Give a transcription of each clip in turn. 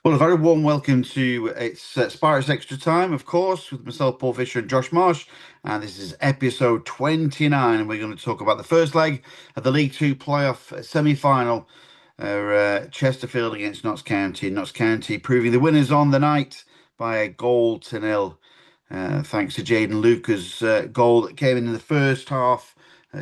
Well, a very warm welcome to Spireites Extra Time, of course, with myself, Paul Fisher and Josh Marsh. And this is episode 29. And we're going to talk about the first leg of the League Two playoff semi-final. Chesterfield against Notts County. Notts County proving the winners on the night by a goal to nil. Thanks to Jaden Luca's goal that came in the first half.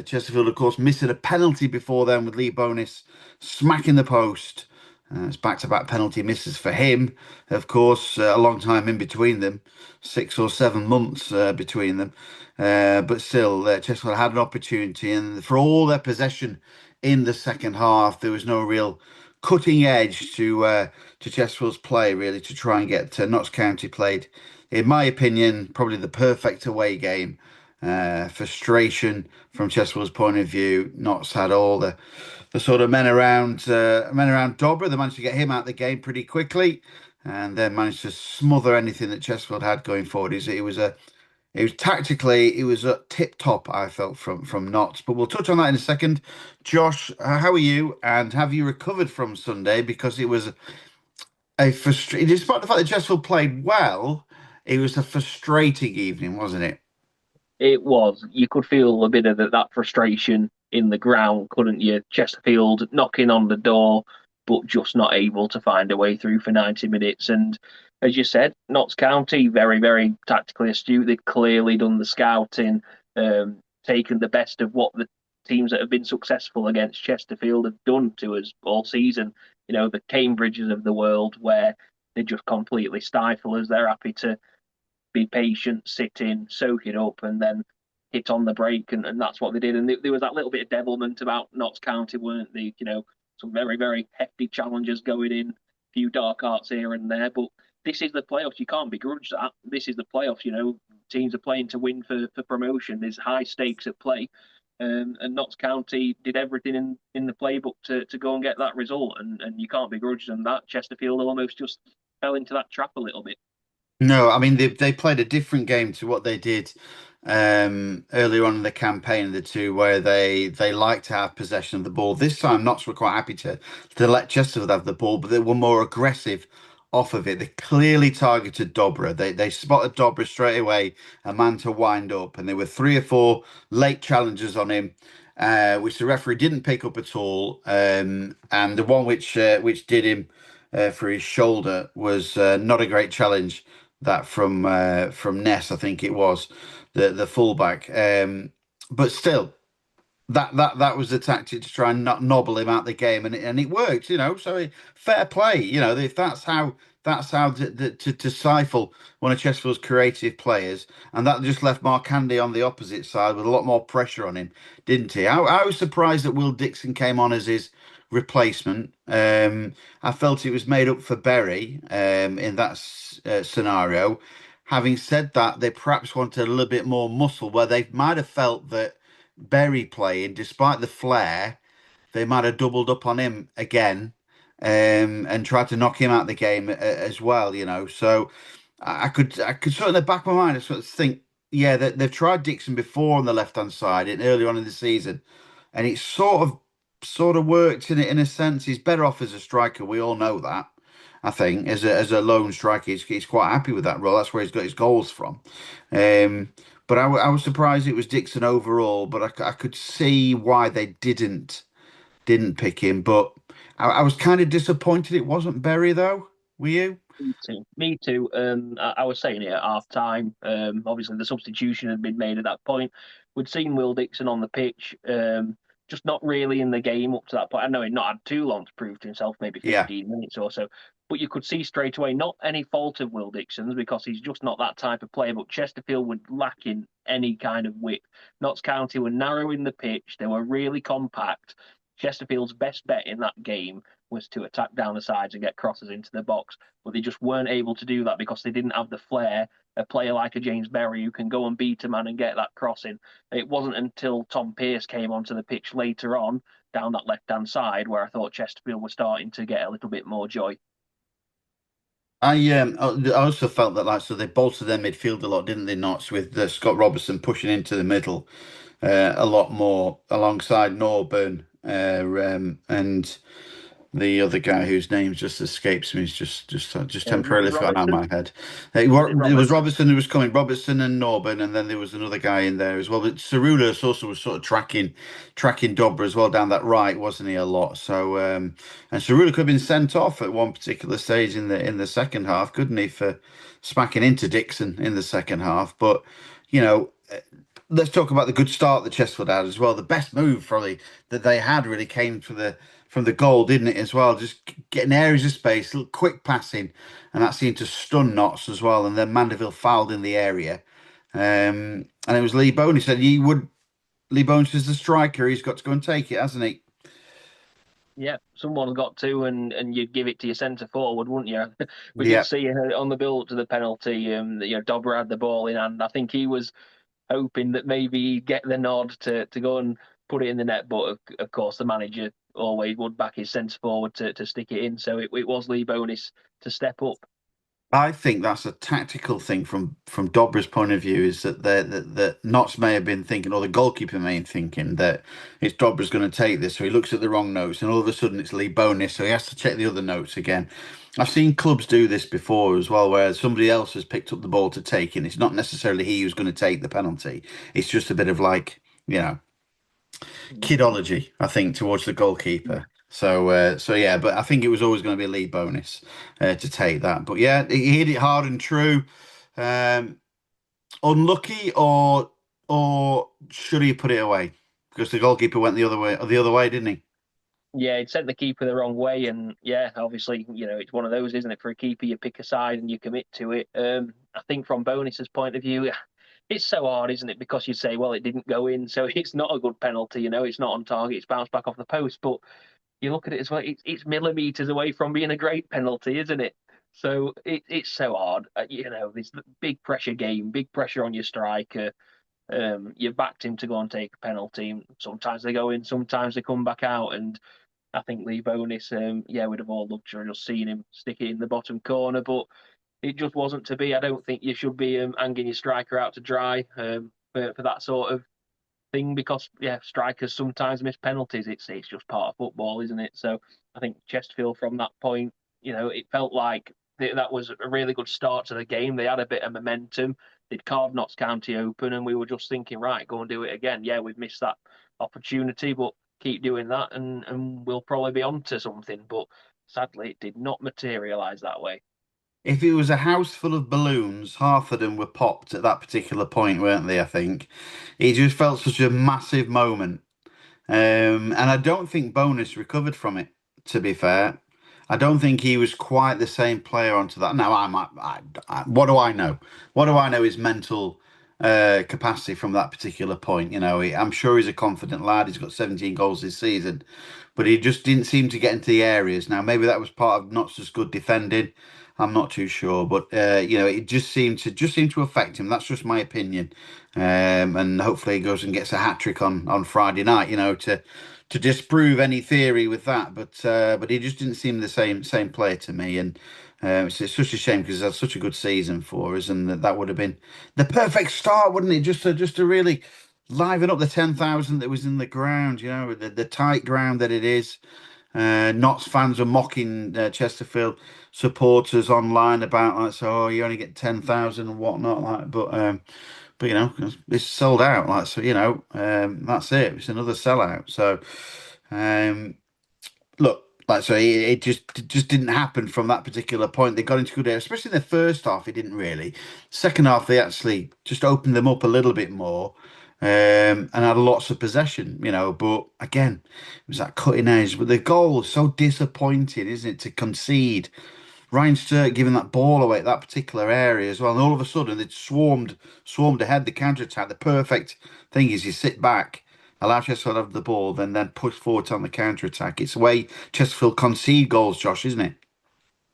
Chesterfield, of course, missing a penalty before then with Lee Bonus smacking the post. It's back-to-back penalty misses for him. Of course, a long time in between them, 6 or 7 months between them. But still, Chesterfield had an opportunity, and for all their possession in the second half, there was no real cutting edge to Chesterfield's play, really, to try and get Notts County played. In my opinion, probably the perfect away game. Frustration from Chesterfield's point of view. Notts had all the sort of men around Dobra. They managed to get him out of the game pretty quickly, and then managed to smother anything that Chesterfield had going forward. It was tactically, it was a tip top. I felt from Notts, but we'll touch on that in a second. Josh, how are you? And have you recovered from Sunday? Because it was a frustrating, despite the fact that Chesterfield played well, it was a frustrating evening, wasn't it? It was. You could feel a bit of that frustration in the ground, couldn't you? Chesterfield knocking on the door, but just not able to find a way through for 90 minutes. And as you said, Notts County, very, very tactically astute. They've clearly done the scouting, taken the best of what the teams that have been successful against Chesterfield have done to us all season. You know, the Cambridges of the world, where they just completely stifle us. They're happy to be patient, sit in, soak it up, and then hit on the break, and that's what they did. And there was that little bit of devilment about Notts County, weren't they? You know, some very, very hefty challenges going in, a few dark arts here and there, but this is the playoffs. You can't begrudge that. This is the playoffs. You know, teams are playing to win for promotion. There's high stakes at play. And Notts County did everything in the playbook to go and get that result, and you can't begrudge them that. Chesterfield almost just fell into that trap a little bit. No, I mean they played a different game to what they did earlier on in the campaign, the two where they like to have possession of the ball. This time, Notts were quite happy to let Chesterfield have the ball, but they were more aggressive off of it. They clearly targeted Dobra. They spotted Dobra straight away, a man to wind up, and there were 3 or 4 late challenges on him. Which the referee didn't pick up at all, and the one which did him for his shoulder was not a great challenge. That from Ness, I think it was the fullback. But still, that was the tactic to try and not nobble him out the game, and it worked, you know. So fair play, you know. If that's how to stifle one of Chesterfield's creative players, and that just left Mark Handy on the opposite side with a lot more pressure on him, didn't he? I was surprised that Will Dixon came on as his replacement. I felt it was made up for Berry in that scenario. Having said that, they perhaps wanted a little bit more muscle, where they might have felt that Berry playing, despite the flair, they might have doubled up on him again, and tried to knock him out of the game as well. You know, so I could sort of in the back of my mind, I sort of think, yeah, they've tried Dixon before on the left hand side and earlier on in the season, and it sort of worked in a sense. He's better off as a striker. We all know that. I think as a lone striker, he's quite happy with that role. That's where he's got his goals from. Um, but I was surprised it was Dixon overall. But I could see why they didn't pick him. But I was kind of disappointed it wasn't Berry though. Were you? Me too. Me too. I was saying it at half time. Obviously, the substitution had been made at that point. We'd seen Will Dixon on the pitch, just not really in the game up to that point. I know he'd not had too long to prove to himself, maybe Yeah. 15 minutes or so. But you could see straight away, not any fault of Will Dixon's because he's just not that type of player. But Chesterfield were lacking any kind of width. Notts County were narrowing the pitch. They were really compact. Chesterfield's best bet in that game was to attack down the sides and get crosses into the box, but they just weren't able to do that because they didn't have the flair. A player like a James Berry who can go and beat a man and get that crossing. It wasn't until Tom Pearce came onto the pitch later on down that left hand side where I thought Chesterfield was starting to get a little bit more joy. I also felt that like so they bolstered their midfield a lot, didn't they? Not with Scott Robertson pushing into the middle a lot more alongside Norburn, and The other guy whose name just escapes me is just temporarily forgotten out of Robertson. my head. Was it It was Robertson? Robertson who was coming, Robertson and Norburn, and then there was another guy in there as well. But Cerullo also was sort of tracking Dobra as well down that right, wasn't he, a lot? So and Cerullo could have been sent off at one particular stage in the second half, couldn't he, for smacking into Dixon in the second half? But you know. Let's talk about the good start that Chesterfield had as well. The best move probably that they had really came from the goal, didn't it, as well? Just getting areas of space, little quick passing, and that seemed to stun Notts as well. And then Mandeville fouled in the area. And it was Lee Bone. He said Lee Bones is the striker. He's got to go and take it, hasn't he? Yeah, someone's got to, and you'd give it to your centre forward, wouldn't you? We did Yeah. see on the build up to the penalty, that, Dobra had the ball in hand. I think he was hoping that maybe he'd get the nod to go and put it in the net, but of course the manager always would back his centre forward to stick it in. So it was Lee Bonis to step up. I think that's a tactical thing from Dobra's point of view is that Notts may have been thinking, or the goalkeeper may have been thinking that it's Dobra's going to take this, so he looks at the wrong notes, and all of a sudden it's Lee Bonus, so he has to check the other notes again. I've seen clubs do this before as well, where somebody else has picked up the ball to take, and it's not necessarily he who's going to take the penalty. It's just a bit of like, you know, kidology, I think, towards the goalkeeper. So yeah, but I think it was always going to be a lead bonus to take that. But yeah, he hit it hard and true. Um, Unlucky, or should he put it away? Because the goalkeeper went the other way, didn't he? Yeah, it sent the keeper the wrong way, and yeah, obviously, it's one of those, isn't it? For a keeper, you pick a side and you commit to it. I think from Bonis's point of view, it's so hard, isn't it? Because you say, well, it didn't go in, so it's not a good penalty. It's not on target. It's bounced back off the post. But you look at it as well; it's millimeters away from being a great penalty, isn't it? So it's so hard. This big pressure game, big pressure on your striker. You backed him to go and take a penalty. Sometimes they go in, sometimes they come back out, and I think Lee Bonis, yeah, we'd have all loved to have just seen him stick it in the bottom corner, but it just wasn't to be. I don't think you should be hanging your striker out to dry for that sort of thing because yeah, strikers sometimes miss penalties. It's just part of football, isn't it? So I think Chesterfield from that point, it felt like that was a really good start to the game. They had a bit of momentum. They'd carved Notts County open, and we were just thinking, right, go and do it again. Yeah, we've missed that opportunity, but keep doing that, and we'll probably be on to something. But sadly, it did not materialise that way. If it was a house full of balloons, half of them were popped at that particular point, weren't they? I think it just felt such a massive moment. And I don't think Bonus recovered from it, to be fair. I don't think he was quite the same player onto that. Now, what do I know? What do I know his mental capacity from that particular point? I'm sure he's a confident lad. He's got 17 goals this season, but he just didn't seem to get into the areas. Now, maybe that was part of not so good defending. I'm not too sure, but it just seemed to affect him. That's just my opinion. And hopefully he goes and gets a hat trick on Friday night. To disprove any theory with that, but he just didn't seem the same player to me, and it's such a shame because he had such a good season for us, and that would have been the perfect start, wouldn't it? Just to really liven up the 10,000 that was in the ground, the tight ground that it is. Notts fans are mocking Chesterfield supporters online about like, so you only get 10,000 and whatnot, like, but it's sold out, like, so that's it. It's another sellout. So, um, look, like, so it just didn't happen from that particular point. They got into good air, especially in the first half. It didn't really. Second half, they actually just opened them up a little bit more. And had lots of possession, but again, it was that cutting edge. But the goal is so disappointing, isn't it, to concede? Ryan Sturt giving that ball away at that particular area as well, and all of a sudden they'd swarmed ahead. The counter attack. The perfect thing is you sit back, allow Chesterfield to have the ball, then push forward on the counter attack. It's the way Chesterfield concede goals, Josh, isn't it?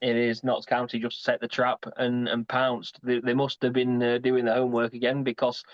It is Notts County just set the trap and pounced. They must have been doing the homework again because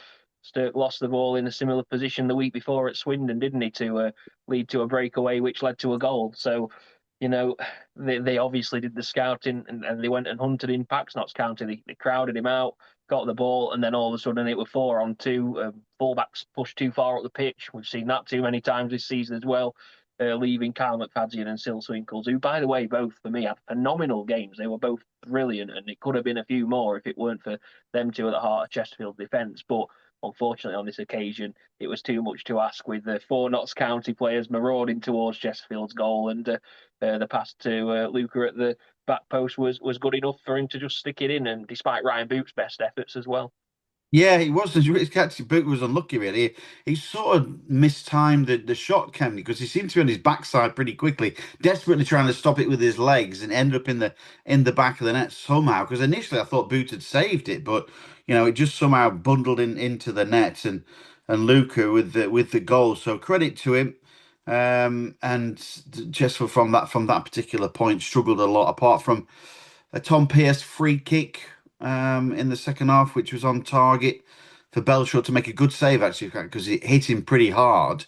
Stirk lost the ball in a similar position the week before at Swindon, didn't he, to lead to a breakaway which led to a goal. So, you know, they obviously did the scouting and they went and hunted in packs, Notts County. They crowded him out, got the ball, and then all of a sudden it was 4-on-2. Fullbacks pushed too far up the pitch. We've seen that too many times this season as well. leaving Kyle McFadzean and Sil Swinkles, who, by the way, both for me had phenomenal games. They were both brilliant, and it could have been a few more if it weren't for them two at the heart of Chesterfield defence. But unfortunately, on this occasion, it was too much to ask with the four Notts County players marauding towards Chesterfield's goal, and the pass to Luca at the back post was good enough for him to just stick it in, and despite Ryan Boot's best efforts as well. Yeah, he was. His catch boot was unlucky, really. He sort of mistimed the shot, Kemney, because he seemed to be on his backside pretty quickly, desperately trying to stop it with his legs, and ended up in the back of the net somehow. Because initially I thought Boot had saved it, but it just somehow bundled into the net, and Luca with the goal. So credit to him. And just from that particular point, struggled a lot. Apart from a Tom Pearce free kick in the second half, which was on target for Belshaw to make a good save actually, because it hit him pretty hard.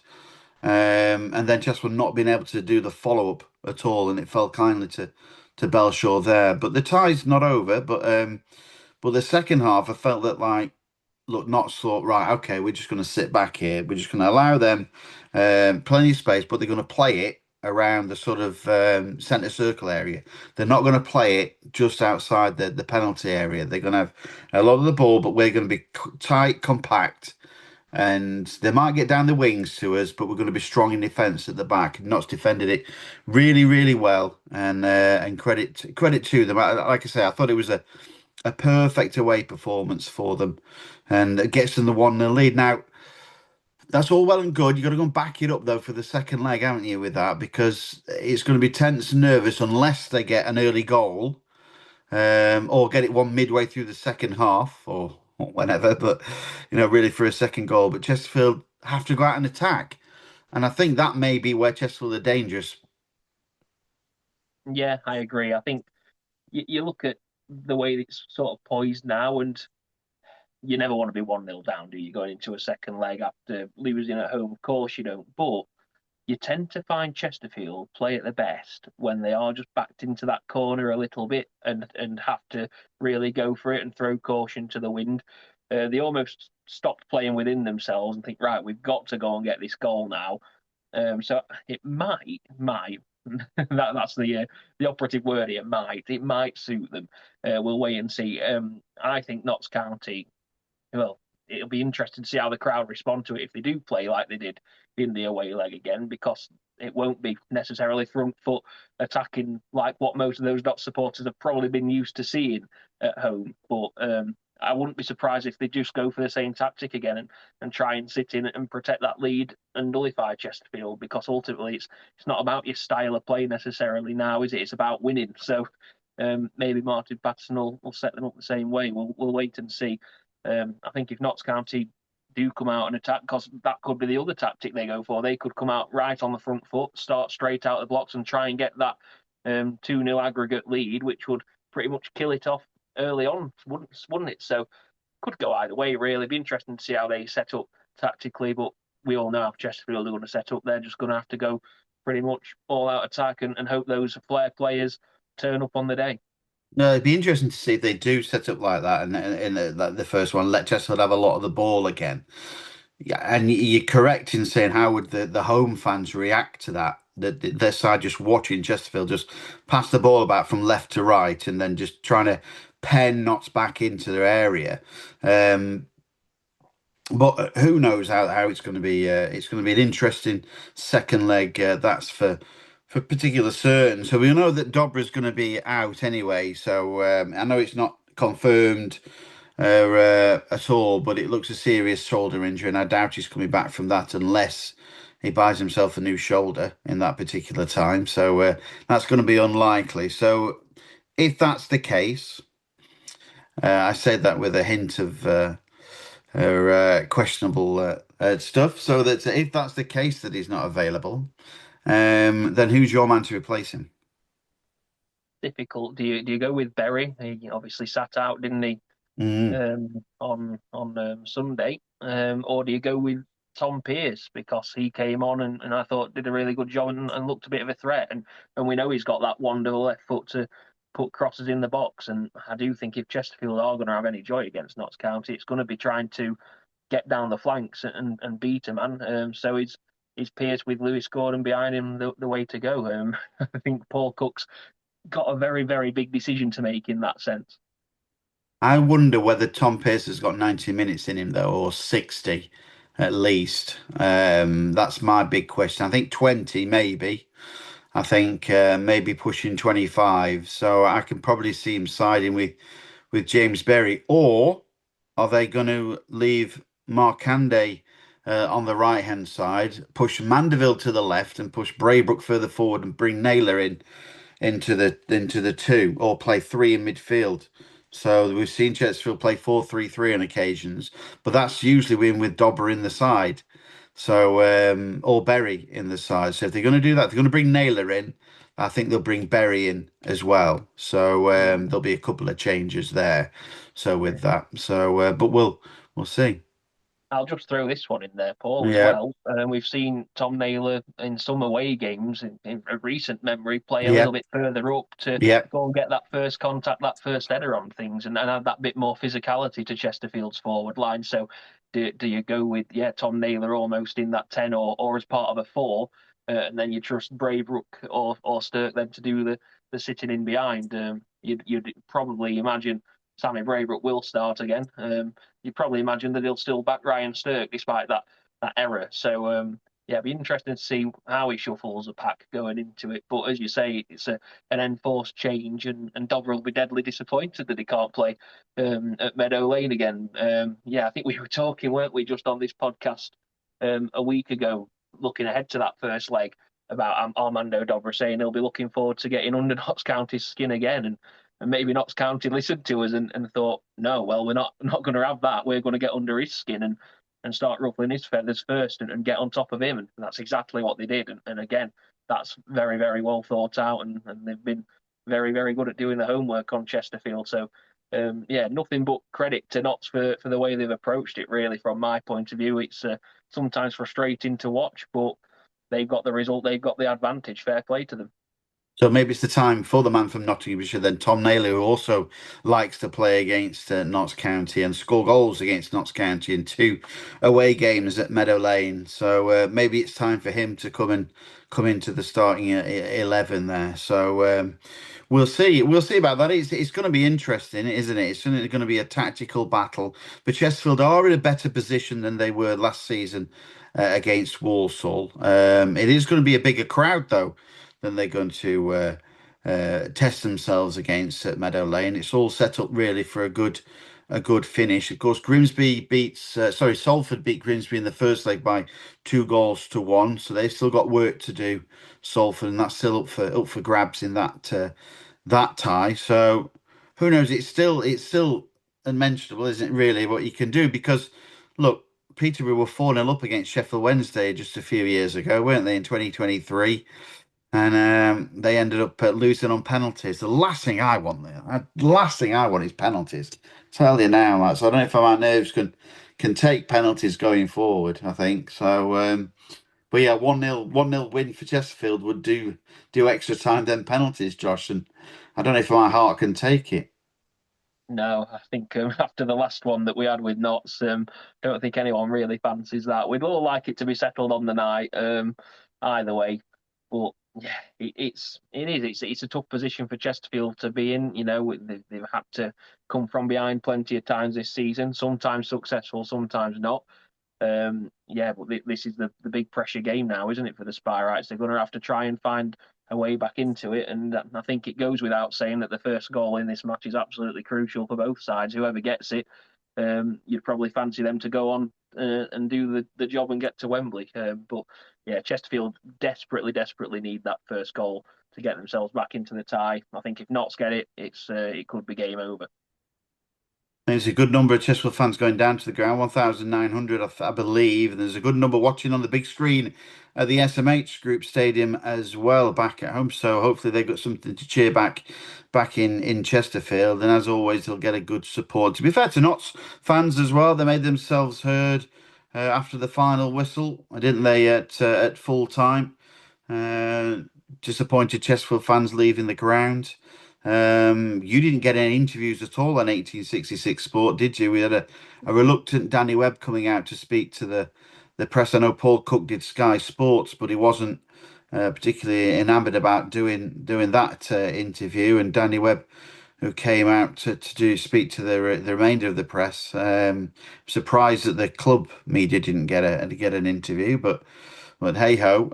And then Chesterfield not being able to do the follow up at all, and it fell kindly to Belshaw there. But the tie's not over. But the second half, I felt that like look, not sort right. Okay, we're just going to sit back here. We're just going to allow them plenty of space, but they're going to play it around the sort of centre circle area. They're not going to play it just outside the penalty area. They're going to have a lot of the ball, but we're going to be tight, compact, and they might get down the wings to us, but we're going to be strong in defence at the back. Notts defended it really, really well, and credit to them. Like I say, I thought it was a perfect away performance for them, and it gets them the 1-0 lead. Now, that's all well and good. You've got to go and back it up, though, for the second leg, haven't you, with that? Because it's going to be tense and nervous unless they get an early goal, or get it one midway through the second half, or whenever, but, really for a second goal. But Chesterfield have to go out and attack. And I think that may be where Chesterfield are dangerous. Yeah, I agree. I think you look at the way it's sort of poised now, and you never want to be 1-0 down, do you, going into a second leg after losing at home? Of course you don't. But you tend to find Chesterfield play at the best when they are just backed into that corner a little bit and have to really go for it and throw caution to the wind. They almost stopped playing within themselves and think, right, we've got to go and get this goal now. So it might that's the operative word here. It might suit them. We'll wait and see. I think Notts County, well, it'll be interesting to see how the crowd respond to it if they do play like they did in the away leg again, because it won't be necessarily front foot attacking like what most of those Dot supporters have probably been used to seeing at home. But I wouldn't be surprised if they just go for the same tactic again and try and sit in and protect that lead and nullify Chesterfield, because ultimately it's not about your style of play necessarily now, is it? It's about winning. So maybe Martin Patterson will set them up the same way. We'll wait and see. I think if Notts County do come out and attack, because that could be the other tactic they go for. They could come out right on the front foot, start straight out of the blocks, and try and get that 2-0 aggregate lead, which would pretty much kill it off early on, wouldn't it? So could go either way, really. Be interesting to see how they set up tactically, but we all know how Chesterfield are going to set up. They're just going to have to go pretty much all out attack and hope those flair players turn up on the day. No, it'd be interesting to see if they do set up like that in the first one. Let Chesterfield have a lot of the ball again. Yeah, and you're correct in saying how would the home fans react to that? Their side just watching Chesterfield just pass the ball about from left to right, and then just trying to pen knots back into their area. Um, but who knows how it's going to be? It's going to be an interesting second leg. That's for particular certain. So we know that Dobra's going to be out anyway. So I know it's not confirmed at all, but it looks a serious shoulder injury, and I doubt he's coming back from that unless he buys himself a new shoulder in that particular time. So that's going to be unlikely. So if that's the case, I said that with a hint of questionable stuff. So that if that's the case that he's not available, then who's your man to replace him? Difficult. Do you go with Berry? He obviously sat out, didn't he, Mm. on Sunday, or do you go with Tom Pearce because he came on and I thought did a really good job and looked a bit of a threat, and we know he's got that wonderful left foot to put crosses in the box, and I do think if Chesterfield are going to have any joy against Notts County, it's going to be trying to get down the flanks and beat a man. So is Pearce with Lewis Gordon behind him the way to go. I think Paul Cook's got a very, very big decision to make in that sense. I wonder whether Tom Pearce has got 90 minutes in him though, or 60 at least. That's my big question. I think 20 maybe. I think maybe pushing 25. So I can probably see him siding with James Berry. Or are they going to leave Markande on the right hand side, push Mandeville to the left, and push Braybrook further forward and bring Naylor into the two, or play three in midfield? So we've seen Chesterfield play 4-3-3 on occasions, but that's usually with Dobber in the side. So or Berry in the side. So if they're going to do that, they're going to bring Naylor in. I think they'll bring Berry in as well. So there'll be a couple of changes there. So with that, but we'll see. I'll just throw this one in there, Paul, as Yeah, well. We've seen Tom Naylor in some away games in a recent memory play a yeah, little bit further up to yeah. go and get that first contact, that first header on things, and add that bit more physicality to Chesterfield's forward line. So, do you go with Tom Naylor almost in that 10 or as part of a four, and then you trust Braybrook or Stirk then to do the sitting in behind? You'd probably imagine Sammy Braybrook will start again. You probably imagine that he'll still back Ryan Stirk despite that error. So yeah, it'd be interesting to see how he shuffles the pack going into it. But as you say, it's an enforced change, and Dover will be deadly disappointed that he can't play at Meadow Lane again. Yeah, I think we were talking, weren't we, just on this podcast a week ago, looking ahead to that first leg about Armando Dover saying he'll be looking forward to getting under Notts County's skin again, and maybe Notts County listened to us and thought, no, well, we're not going to have that. We're going to get under his skin and start ruffling his feathers first and get on top of him. And that's exactly what they did. And again, that's very, very well thought out. And they've been very, very good at doing the homework on Chesterfield. So, yeah, nothing but credit to Notts for the way they've approached it, really, from my point of view. It's sometimes frustrating to watch, but they've got the result, they've got the advantage. Fair play to them. So maybe it's the time for the man from Nottinghamshire, then Tom Naylor, who also likes to play against Notts County and score goals against Notts County in two away games at Meadow Lane. So maybe it's time for him to come into the starting 11 there. So we'll see. We'll see about that. It's going to be interesting, isn't it? It's going to be a tactical battle. But Chesterfield are in a better position than they were last season against Walsall. It is going to be a bigger crowd though than they're going to test themselves against at Meadow Lane. It's all set up really for a good finish. Of course, Grimsby Salford beat Grimsby in the first leg by 2-1, so they've still got work to do, Salford, and that's still up for grabs in that tie. So who knows? It's still unmentionable, isn't it? Really, what you can do, because look, Peterborough were 4-0 up against Sheffield Wednesday just a few years ago, weren't they, in 2023? And they ended up losing on penalties. The last thing I want is penalties. Tell you now, Matt. So I don't know if my nerves can take penalties going forward. I think so. But yeah, 1-0 win for Chesterfield would do extra time than penalties, Josh. And I don't know if my heart can take it. No, I think after the last one that we had with Notts, don't think anyone really fancies that. We'd all like it to be settled on the night, either way. But yeah, it's a tough position for Chesterfield to be in. You know, they've had to come from behind plenty of times this season. Sometimes successful, sometimes not. Yeah, but this is the big pressure game now, isn't it, for the Spireites? They're going to have to try and find a way back into it, and I think it goes without saying that the first goal in this match is absolutely crucial for both sides. Whoever gets it, you'd probably fancy them to go on and do the job and get to Wembley. But yeah, Chesterfield desperately, desperately need that first goal to get themselves back into the tie. I think if Notts get it, it could be game over. There's a good number of Chesterfield fans going down to the ground, 1,900, I believe. And there's a good number watching on the big screen at the SMH Group Stadium as well, back at home. So hopefully they've got something to cheer back in Chesterfield. And as always, they'll get a good support. To be fair to Notts fans as well, they made themselves heard after the final whistle, didn't they, at full time? Uh, Disappointed Chesterfield fans leaving the ground. You didn't get any interviews at all on 1866 Sport, did you? We had a reluctant Danny Webb coming out to speak to the press. I know Paul Cook did Sky Sports, but he wasn't particularly enamoured about doing that interview. And Danny Webb, who came out to do speak to the remainder of the press, surprised that the club media didn't get an interview, but hey ho.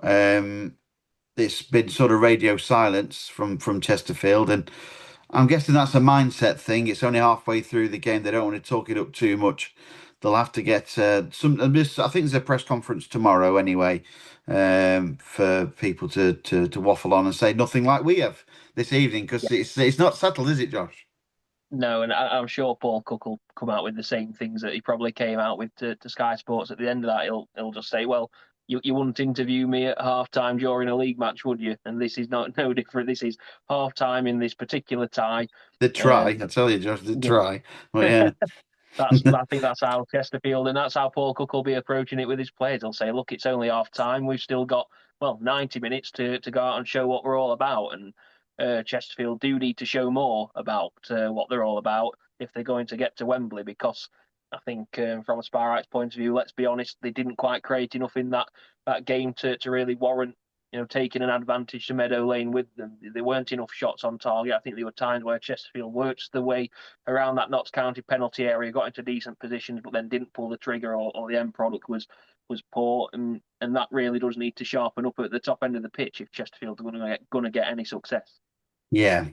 It's been sort of radio silence from Chesterfield, and I'm guessing that's a mindset thing. It's only halfway through the game; they don't want to talk it up too much. They'll have to get some. I think there's a press conference tomorrow anyway, for people to waffle on and say nothing like we have this evening because it's not settled, is it, Josh? No, and I'm sure Paul Cook will come out with the same things that he probably came out with to Sky Sports. At the end of that, he'll just say, "Well, you wouldn't interview me at half time during a league match, would you?" And this is not no different. This is half time in this particular tie. They try, I Um, tell you, Josh, they yeah, try. But yeah, I think that's how Chesterfield and that's how Paul Cook will be approaching it with his players. He'll say, "Look, it's only half time. We've still got 90 minutes to go out and show what we're all about." And Chesterfield do need to show more about what they're all about if they're going to get to Wembley, because I think from a Spireites point of view, let's be honest, they didn't quite create enough in that game to really warrant taking an advantage to Meadow Lane with them. There weren't enough shots on target. I think there were times where Chesterfield worked the way around that Notts County penalty area, got into decent positions, but then didn't pull the trigger, or the end product was poor, and that really does need to sharpen up at the top end of the pitch if Chesterfield are going to get any success. yeah.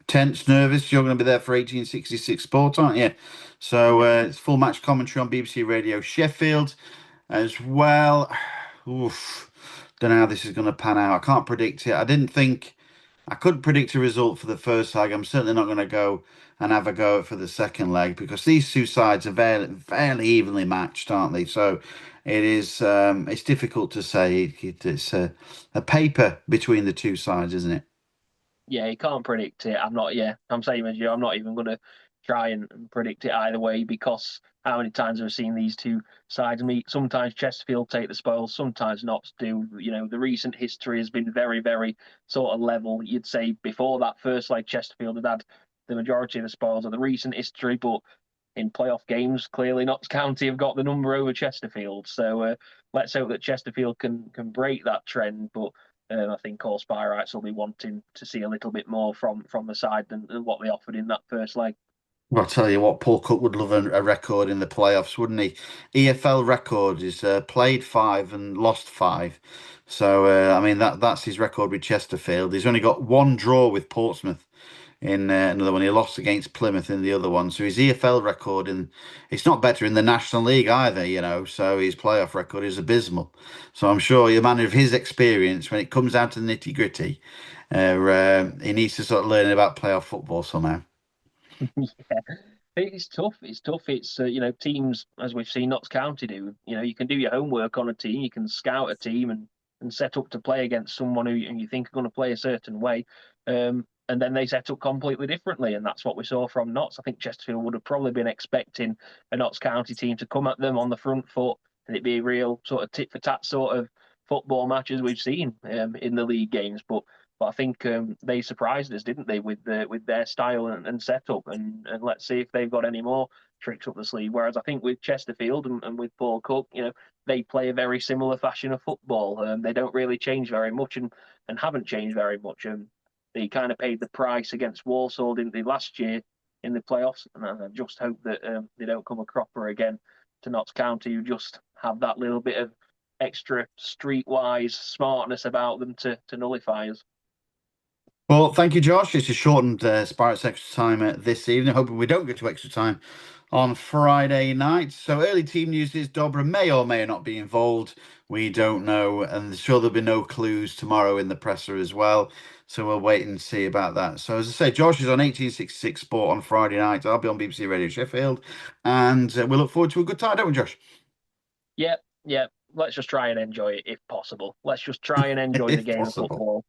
Tense, nervous. You're going to be there for 1866 Sport, aren't you? So Yeah, it's full match commentary on BBC Radio Sheffield as well. Oof. Don't know how this is going to pan out. I can't predict it. I didn't think I could predict a result for the first leg. I'm certainly not going to go and have a go for the second leg because these two sides are fairly evenly matched, aren't they? So it's difficult to say. It's a paper between the two sides, isn't it? yeah, you can't predict it. I'm not. Yeah, I'm same as you. I'm not even going to try and predict it either way, because how many times have we seen these two sides meet? Sometimes Chesterfield take the spoils, sometimes Notts do. The recent history has been very, very sort of level. You'd say before that first leg, Chesterfield had the majority of the spoils of the recent history, but in playoff games, clearly Notts County have got the number over Chesterfield. So let's hope that Chesterfield can break that trend. But I think all Spireites will be wanting to see a little bit more from the side than what they offered in that first leg. Well, I'll tell you what, Paul Cook would love a record in the playoffs, wouldn't he? EFL record is played five and lost five. So I mean that's his record with Chesterfield. He's only got one draw with Portsmouth in another one. He lost against Plymouth in the other one. So his EFL record, and it's not better in the National League either, So his playoff record is abysmal. So I'm sure your man of his experience, when it comes down to the nitty gritty, he needs to start learning about playoff football somehow. Yeah, it's tough. It's tough. It's teams, as we've seen Notts County do. You can do your homework on a team. You can scout a team and set up to play against someone who you think are going to play a certain way, and then they set up completely differently. And that's what we saw from Notts. I think Chesterfield would have probably been expecting a Notts County team to come at them on the front foot, and it be a real sort of tit for tat sort of football matches we've seen in the league games, but I think they surprised us, didn't they, with their style and setup? And let's see if they've got any more tricks up the sleeve. Whereas I think with Chesterfield and with Paul Cook, they play a very similar fashion of football. They don't really change very much, and haven't changed very much. They kind of paid the price against Walsall, didn't they, last year in the playoffs? And I just hope that they don't come a cropper again to Notts County, who just have that little bit of extra streetwise smartness about them to nullify us. Well, thank you, Josh. It's a shortened Spirates extra time this evening. Hoping we don't get to extra time on Friday night. So early team news is Dobra may or may not be involved. We don't know, and sure there'll be no clues tomorrow in the presser as well. So we'll wait and see about that. So as I say, Josh is on 1866 Sport on Friday night. I'll be on BBC Radio Sheffield, and we look forward to a good time, don't we, Josh? Yeah, yeah. Let's just try and enjoy it if possible. Let's just try and enjoy the If game of possible. football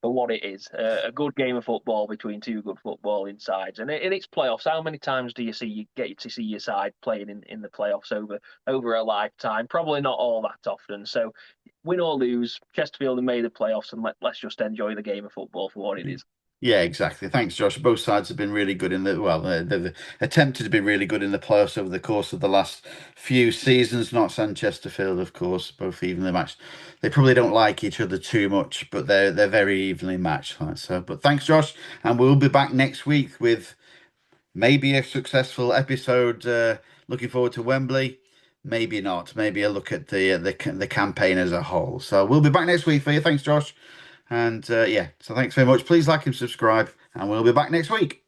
for what it is, a good game of football between two good footballing sides. And in its playoffs, how many times do you get to see your side playing in the playoffs over a lifetime? Probably not all that often. So win or lose, Chesterfield have made the playoffs, and let's just enjoy the game of football for what it is. Yeah, exactly. Thanks, Josh. Both sides have been really good in the well, they've attempted to be really good in the playoffs over the course of the last few seasons. Not San Chesterfield, of course, both evenly matched. They probably don't like each other too much, but they're very evenly matched. Like so. But thanks, Josh, and we'll be back next week with maybe a successful episode. Looking forward to Wembley. Maybe not. Maybe a look at the campaign as a whole. So we'll be back next week for you. Thanks, Josh. And yeah, so thanks very much. Please like and subscribe, and we'll be back next week.